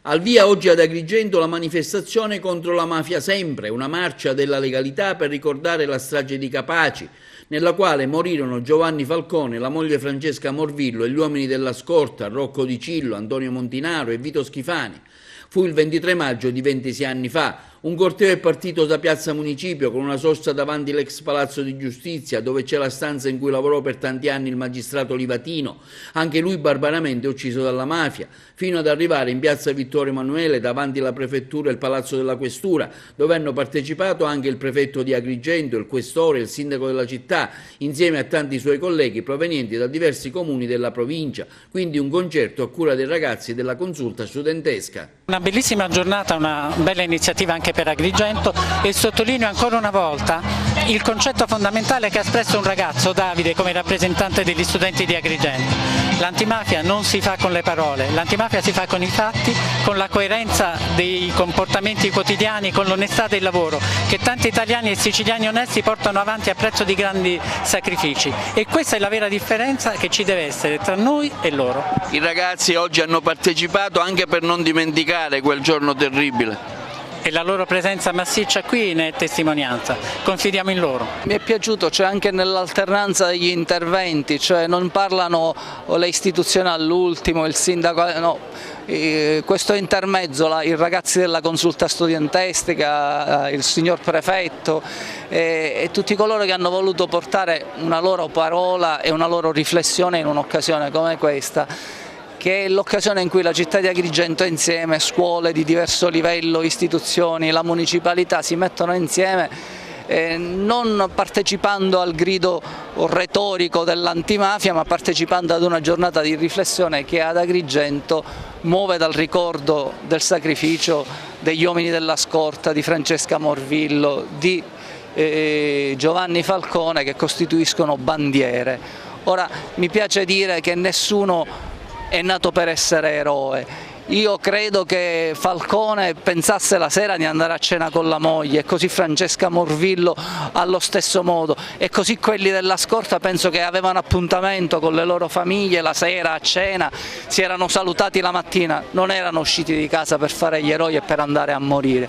Al via oggi ad Agrigento la manifestazione contro la mafia sempre, una marcia della legalità per ricordare la strage di Capaci, nella quale morirono Giovanni Falcone, la moglie Francesca Morvillo e gli uomini della scorta, Rocco Di Cillo, Antonio Montinaro e Vito Schifani. Fu il 23 maggio di 26 anni fa. Un corteo è partito da Piazza Municipio con una sosta davanti l'ex Palazzo di Giustizia, dove c'è la stanza in cui lavorò per tanti anni il magistrato Livatino, anche lui barbaramente ucciso dalla mafia, fino ad arrivare in Piazza Vittorio Emanuele davanti alla prefettura e il Palazzo della Questura, dove hanno partecipato anche il prefetto di Agrigento, il questore e il sindaco della città, insieme a tanti suoi colleghi provenienti da diversi comuni della provincia, quindi un concerto a cura dei ragazzi della consulta studentesca. Una bellissima giornata, una bella iniziativa anche per Agrigento, e sottolineo ancora una volta il concetto fondamentale che ha espresso un ragazzo, Davide, come rappresentante degli studenti di Agrigento. L'antimafia non si fa con le parole, l'antimafia si fa con i fatti, con la coerenza dei comportamenti quotidiani, con l'onestà del lavoro che tanti italiani e siciliani onesti portano avanti a prezzo di grandi sacrifici, e questa è la vera differenza che ci deve essere tra noi e loro. I ragazzi oggi hanno partecipato anche per non dimenticare quel giorno terribile. E la loro presenza massiccia qui ne è testimonianza, confidiamo in loro. Mi è piaciuto, cioè anche nell'alternanza degli interventi, cioè non parlano le istituzioni all'ultimo, il sindaco, no, questo intermezzo, i ragazzi della consulta studentesca, il signor prefetto e tutti coloro che hanno voluto portare una loro parola e una loro riflessione in un'occasione come questa, che è l'occasione in cui la città di Agrigento insieme, scuole di diverso livello, istituzioni, la municipalità si mettono insieme, non partecipando al grido retorico dell'antimafia, ma partecipando ad una giornata di riflessione che ad Agrigento muove dal ricordo del sacrificio degli uomini della scorta, di Francesca Morvillo, di Giovanni Falcone, che costituiscono bandiere. Ora, mi piace dire che nessuno è nato per essere eroe. Io credo che Falcone pensasse la sera di andare a cena con la moglie, e così Francesca Morvillo allo stesso modo, e così quelli della scorta penso che avevano appuntamento con le loro famiglie la sera a cena, si erano salutati la mattina, non erano usciti di casa per fare gli eroi e per andare a morire.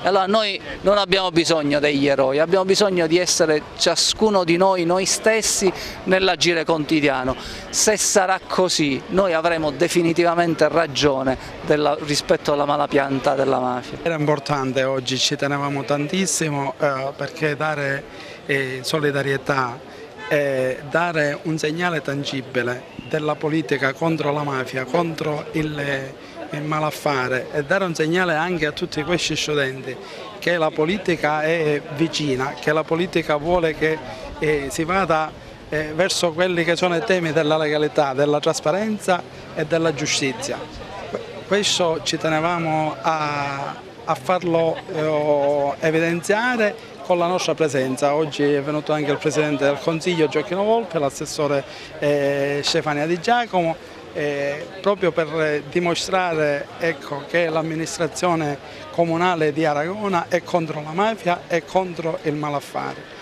E allora noi non abbiamo bisogno degli eroi, abbiamo bisogno di essere ciascuno di noi stessi nell'agire quotidiano. Se sarà così noi avremo definitivamente ragione rispetto alla malapianta della mafia. Era importante oggi, ci tenevamo tantissimo perché dare solidarietà, dare un segnale tangibile della politica contro la mafia, contro il malaffare, e dare un segnale anche a tutti questi studenti che la politica è vicina, che la politica vuole che si vada verso quelli che sono i temi della legalità, della trasparenza e della giustizia. Questo ci tenevamo a farlo evidenziare con la nostra presenza. Oggi è venuto anche il Presidente del Consiglio Gioacchino Volpe, l'assessore Stefania Di Giacomo, proprio per dimostrare, ecco, che l'amministrazione comunale di Aragona è contro la mafia e contro il malaffare.